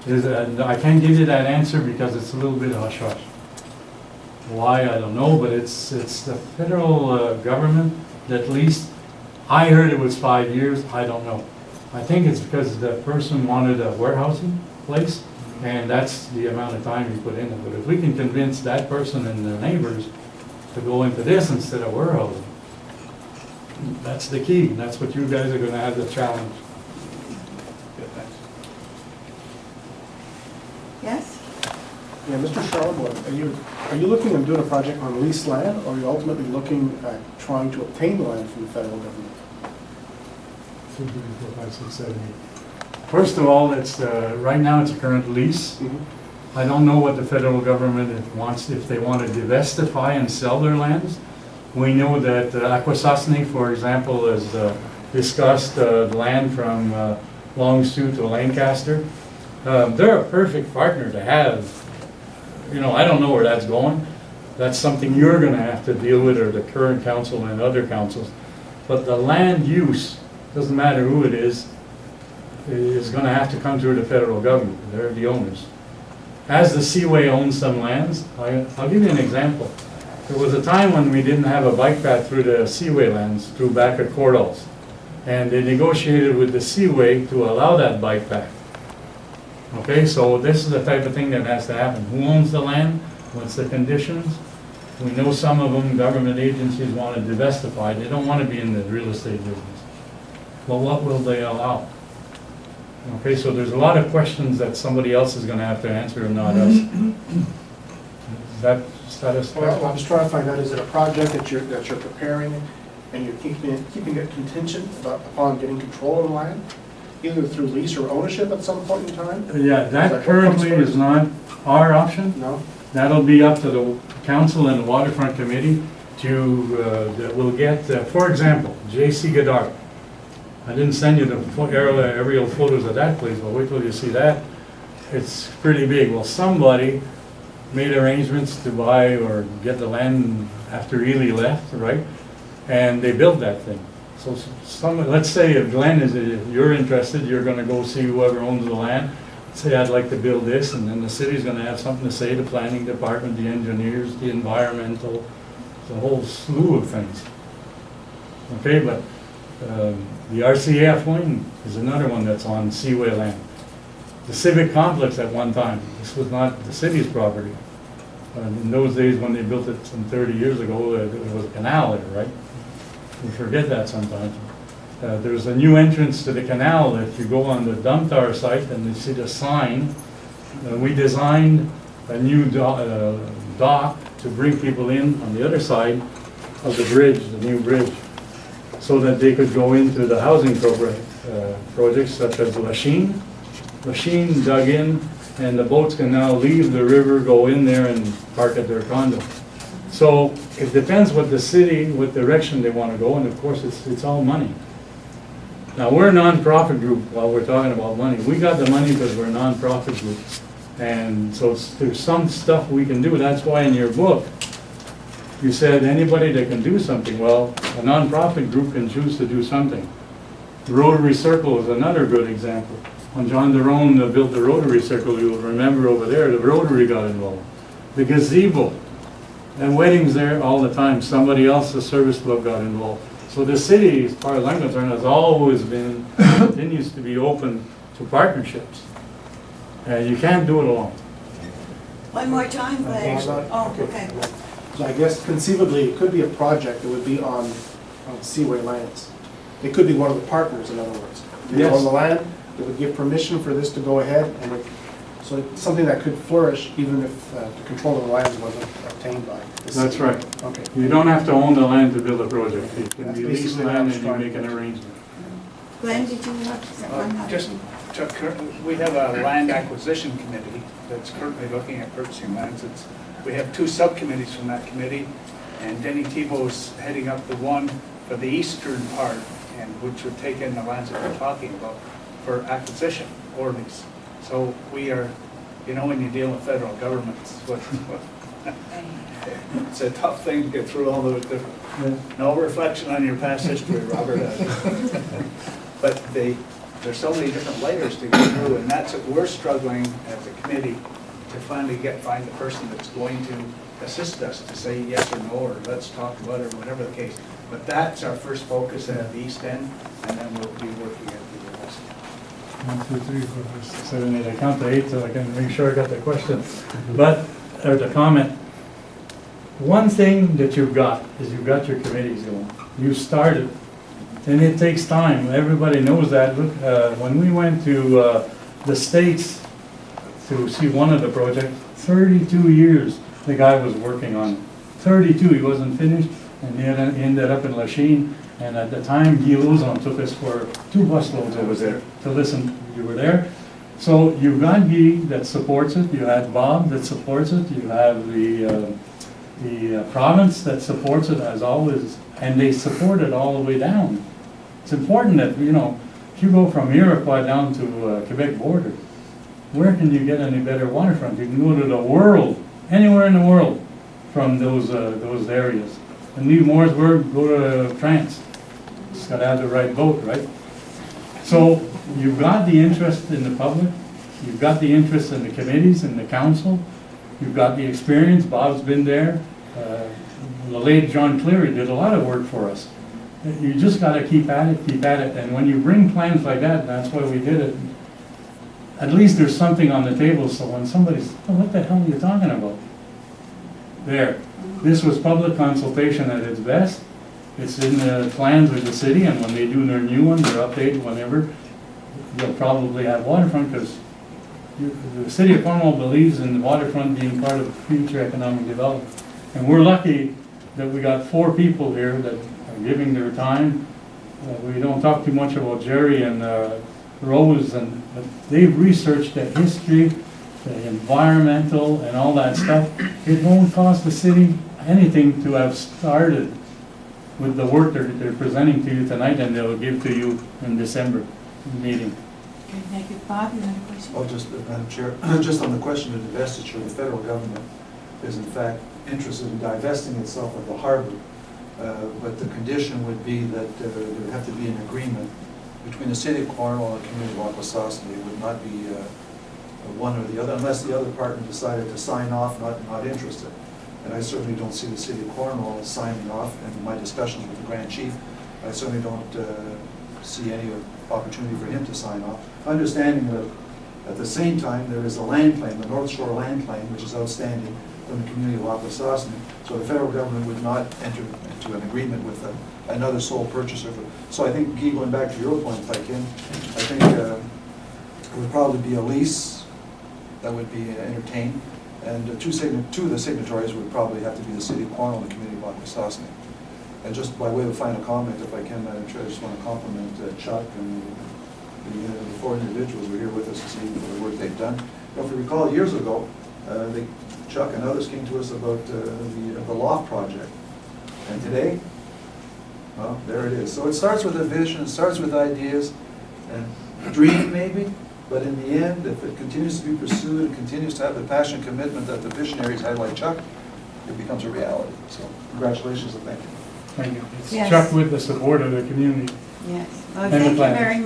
And I can't give you that answer because it's a little bit hush-hush. Why, I don't know, but it's the federal government, at least, I heard it was 5 years, I don't know. I think it's because the person wanted a warehousing place, and that's the amount of time he put in it. But if we can convince that person and their neighbors to go into this instead of warehousing, that's the key. That's what you guys are gonna have the challenge. Good, thanks. Yes? Yeah, Mr. Charlebois, are you looking at doing a project on leased land, or are you ultimately looking at trying to obtain the land from the federal government? 2, 3, 4, 5, 6, 7, 8. First of all, it's right now it's a current lease. I don't know what the federal government wants, if they want to divestify and sell their lands. We know that Akwesasne, for example, has discussed land from Longsuit to Lancaster. They're a perfect partner to have. You know, I don't know where that's going. That's something you're going to have to deal with, or the current council and other councils. But the land use, doesn't matter who it is going to have to come through the federal government. They're the owners. As the Seaway owns some lands, I'll give you an example. There was a time when we didn't have a bike path through the Seaway lands, through back at Cornwall. And they negotiated with the Seaway to allow that bike path. Okay, so this is the type of thing that has to happen. Who owns the land? What's the conditions? We know some of them, government agencies want to divestify. They don't want to be in the real estate business. Well, what will they allow? Okay, so there's a lot of questions that somebody else is going to have to answer and not us. Is that satisfactory? Well, I'm just trying to find out, is it a project that you're preparing and you're keeping it contingent upon getting control of the land, either through lease or ownership at some point in time? Yeah, that currently is not our option. No? That'll be up to the council and the Waterfront Committee to, that will get, for example, J.C. Goddard. I didn't send you the aerial photos of that place, but wait till you see that. It's pretty big. Well, somebody made arrangements to buy or get the land after Ely left, right? And they built that thing. So let's say if Glenn is, if you're interested, you're gonna go see whoever owns the land, say I'd like to build this, and then the city's gonna have something to say, the planning department, the engineers, the environmental, the whole slew of things. Okay, but the RCAF wing is another one that's on Seaway land. The Civic Complex at one time, this was not the city's property. In those days when they built it some 30 years ago, there was a canal there, right? We forget that sometimes. There's a new entrance to the canal. If you go on the dump tower site and you see the sign, we designed a new dock to bring people in on the other side of the bridge, the new bridge, so that they could go into the housing projects such as Lachine. Lachine dug in, and the boats can now leave the river, go in there and park at their condo. So it depends what the city, what direction they want to go, and of course it's all money. Now we're a non-profit group while we're talking about money. We got the money because we're a non-profit group. And so there's some stuff we can do. That's why in your book, you said anybody that can do something. Well, a non-profit group can choose to do something. The Rotary Circle is another good example. When John Derone built the Rotary Circle, you'll remember over there, the Rotary got involved. The gazebo, and weddings there all the time. Somebody else, the service club, got involved. So the city, as far as I'm concerned, has always been, continues to be open to partnerships. You can't do it alone. One more time, please. Oh, okay. So I guess conceivably, it could be a project that would be on Seaway lands. It could be one of the partners, in other words. They Yes. own the land, they would give permission for this to go ahead, and so it's something that could flourish even if the control of the lands wasn't obtained by the city. That's right. Okay. You don't have to own the land to build a project. It can That's be leased basically what I land was and you trying to make an get to. arrangement. Glenn, did you have one? Just we have a land acquisition committee that's currently looking at purchasing lands. We have 2 subcommittees from that committee, and Denny Tebow's heading up the one for the eastern part, and which would take in the lands that we're talking about for acquisition or lease. So we are, you know, when you deal with federal government, it's a tough thing to get through all those different. No reflection on your past history, Robert. But there's so many different layers to go through, and that's what we're struggling as a committee to finally find the person that's going to assist us to say yes or no, or let's talk about it, or whatever the case. But that's our first focus at the East End, and then we'll be working at the West. 1, 2, 3, 4, 5, 6, 7, 8. I count to 8 so I can make sure I got the question. But, or the comment. One thing that you've got is you've got your committees going. You started, and it takes time. Everybody knows that. Look, when we went to the States to see one of the projects, 32 years the guy was working on it. 32, he wasn't finished, and he ended up in Lachine. And at the time, Guy Lauzon took us for 2 busloads over there to listen. You were there. So you've got Guy that supports it. You had Bob that supports it. You have the province that supports it as always, and they support it all the way down. It's important that, you know, if you go from Iroquois down to Quebec border, where can you get any better waterfront? You can go to the world, anywhere in the world from those areas. And leave Mooresburg, go to France. Just got to have the right boat, right? So you've got the interest in the public, you've got the interest in the committees and the council, you've got the experience. Bob's been there. The late John Cleary did a lot of work for us. You just got to keep at it, and when you bring plans like that, that's why we did it. At least there's something on the table, so when somebody's, oh, what the hell are you talking about? There. This was public consultation at its best. It's in the plans of the city, and when they do their new one, they're updated whenever, they'll probably have waterfront, because the city of Cornwall believes in the waterfront being part of future economic development. And we're lucky that we got 4 people here that are giving their time. We don't talk too much about Jerry and Rose, but they've researched the history, the environmental and all that stuff. It won't cost the city anything to have started with the work they're presenting to you tonight, and they'll give to you in December meeting. Okay, thank you. Bob, you have a question? I'll just, Madam Chair, just on the question of divestiture, the federal government is in fact interested in divesting itself of the harbor, but the condition would be that there would have to be an agreement between the city of Cornwall and the community of Wakwasasni. It would not be one or the other, unless the other partner decided to sign off, not interested. And I certainly don't see the city of Cornwall signing off, and in my discussions with the Grand Chief, I certainly don't see any opportunity for him to sign off. Understanding that at the same time, there is a land claim, the North Shore land claim, which is outstanding from the community of Wakwasasni. So the federal government would not enter into an agreement with another sole purchaser. So I think, Guy, going back to your point, if I can, I think it would probably be a lease that would be entertained, and two of the signatories would probably have to be the city of Cornwall and the community of Wakwasasni. And just by way of a final comment, if I can, Madam Chair, I just want to compliment Chuck and the 4 individuals who are here with us this evening for the work they've done. If you recall, years ago, Chuck and others came to us about the loft project. And today, well, there it is. So it starts with a vision, it starts with ideas, and a dream maybe, but in the end, if it continues to be pursued and continues to have the passion and commitment that the visionaries had like Chuck, it becomes a reality. So congratulations and thank you. Thank you. It's Yes. Chuck with the support of the community. Yes. Well, And the thank you plans. very much.